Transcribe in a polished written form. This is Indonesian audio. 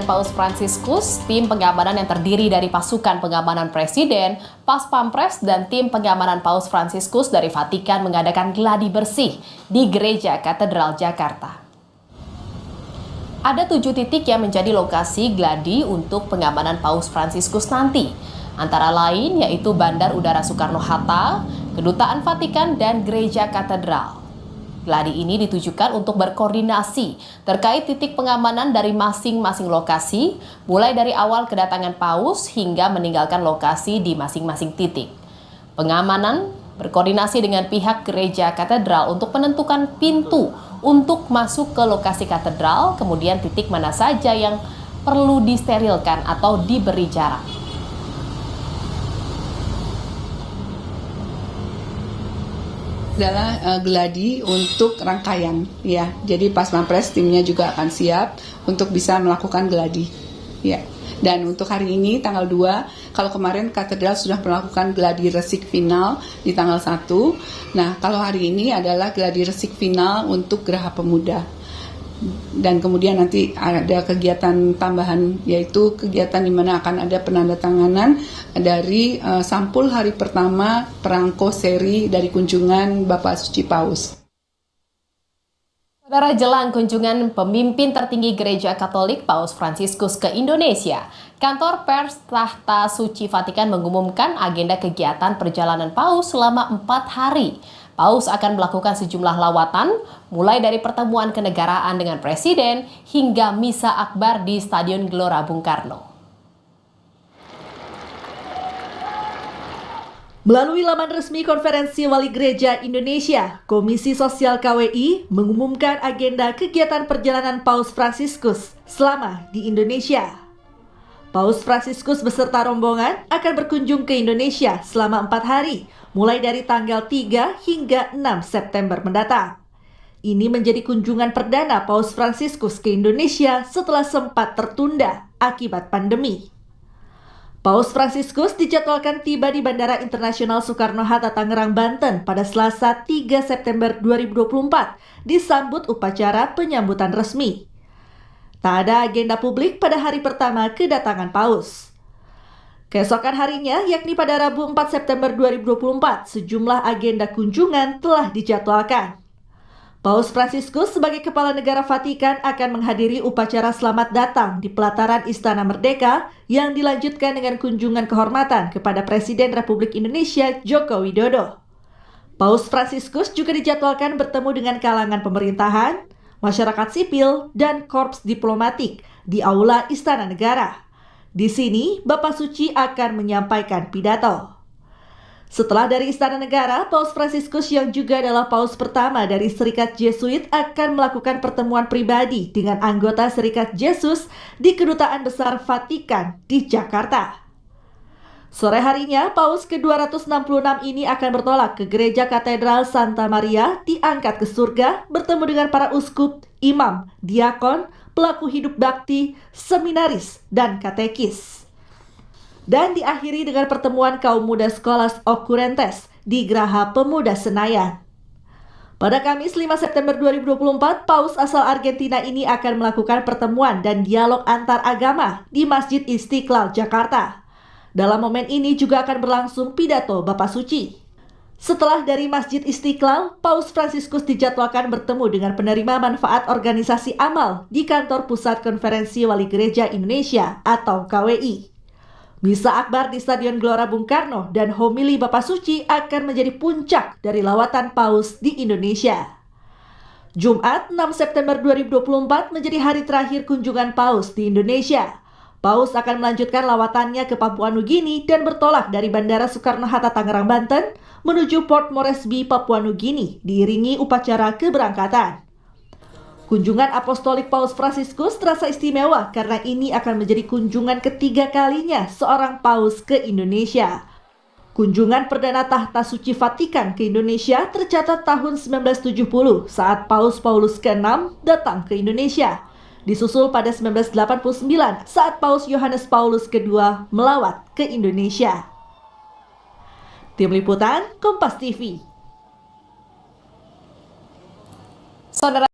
Paus Fransiskus, tim pengamanan yang terdiri dari pasukan pengamanan Presiden, Pas Pampres, dan tim pengamanan Paus Fransiskus dari Vatikan mengadakan gladi bersih di Gereja Katedral Jakarta. Ada 7 titik yang menjadi lokasi gladi untuk pengamanan Paus Fransiskus nanti, antara lain yaitu Bandar Udara Soekarno-Hatta, Kedutaan Vatikan, dan Gereja Katedral. Gladi ini ditujukan untuk berkoordinasi terkait titik pengamanan dari masing-masing lokasi, mulai dari awal kedatangan Paus hingga meninggalkan lokasi di masing-masing titik. Pengamanan berkoordinasi dengan pihak Gereja Katedral untuk menentukan pintu untuk masuk ke lokasi katedral, kemudian titik mana saja yang perlu disterilkan atau diberi jarak. Adalah gladi untuk rangkaian ya. Jadi Pas Pampres timnya juga akan siap untuk bisa melakukan gladi. Ya. Dan untuk hari ini tanggal 2, kalau kemarin katedral sudah melakukan gladi resik final di tanggal 1. Nah, kalau hari ini adalah gladi resik final untuk Geraha Pemuda. Dan kemudian nanti ada kegiatan tambahan, yaitu kegiatan di mana akan ada penandatanganan dari sampul hari pertama perangko seri dari kunjungan Bapak Suci Paus. Saudara, jelang kunjungan pemimpin tertinggi Gereja Katolik Paus Fransiskus ke Indonesia, Kantor Pers Tahta Suci Vatikan mengumumkan agenda kegiatan perjalanan Paus selama 4 hari. Paus akan melakukan sejumlah lawatan, mulai dari pertemuan kenegaraan dengan Presiden hingga misa akbar di Stadion Gelora Bung Karno. Melalui laman resmi Konferensi Wali Gereja Indonesia, Komisi Sosial KWI mengumumkan agenda kegiatan perjalanan Paus Fransiskus selama di Indonesia. Paus Fransiskus beserta rombongan akan berkunjung ke Indonesia selama 4 hari, mulai dari tanggal 3 hingga 6 September mendatang. Ini menjadi kunjungan perdana Paus Fransiskus ke Indonesia setelah sempat tertunda akibat pandemi. Paus Fransiskus dijadwalkan tiba di Bandara Internasional Soekarno-Hatta, Tangerang, Banten pada Selasa 3 September 2024, disambut upacara penyambutan resmi. Tak ada agenda publik pada hari pertama kedatangan Paus. Keesokan harinya, yakni pada Rabu 4 September 2024, sejumlah agenda kunjungan telah dijadwalkan. Paus Fransiskus sebagai Kepala Negara Vatikan akan menghadiri upacara selamat datang di pelataran Istana Merdeka yang dilanjutkan dengan kunjungan kehormatan kepada Presiden Republik Indonesia Joko Widodo. Paus Fransiskus juga dijadwalkan bertemu dengan kalangan pemerintahan, masyarakat sipil, dan korps diplomatik di Aula Istana Negara. Di sini, Bapak Suci akan menyampaikan pidato. Setelah dari Istana Negara, Paus Fransiskus yang juga adalah Paus pertama dari Serikat Jesuit akan melakukan pertemuan pribadi dengan anggota Serikat Yesus di Kedutaan Besar Vatikan di Jakarta. Sore harinya, Paus ke-266 ini akan bertolak ke Gereja Katedral Santa Maria, diangkat ke surga, bertemu dengan para uskup, imam, diakon, pelaku hidup bakti, seminaris, dan katekis. Dan diakhiri dengan pertemuan kaum muda Scholas Occurrentes di Geraha Pemuda Senayan. Pada Kamis 5 September 2024, Paus asal Argentina ini akan melakukan pertemuan dan dialog antar agama di Masjid Istiqlal, Jakarta. Dalam momen ini juga akan berlangsung pidato Bapak Suci. Setelah dari Masjid Istiqlal, Paus Fransiskus dijadwalkan bertemu dengan penerima manfaat organisasi amal di Kantor Pusat Konferensi Wali Gereja Indonesia atau KWI. Misa akbar di Stadion Gelora Bung Karno dan homili Bapak Suci akan menjadi puncak dari lawatan Paus di Indonesia. Jumat 6 September 2024 menjadi hari terakhir kunjungan Paus di Indonesia. Paus akan melanjutkan lawatannya ke Papua Nugini dan bertolak dari Bandara Soekarno-Hatta, Tangerang, Banten menuju Port Moresby, Papua Nugini, diiringi upacara keberangkatan. Kunjungan apostolik Paus Fransiskus terasa istimewa karena ini akan menjadi kunjungan ketiga kalinya seorang Paus ke Indonesia. Kunjungan perdana Tahta Suci Vatikan ke Indonesia tercatat tahun 1970 saat Paus Paulus ke-6 datang ke Indonesia. Disusul pada 1989 saat Paus Yohanes Paulus II melawat ke Indonesia. Tim Liputan Kompas TV. Saudara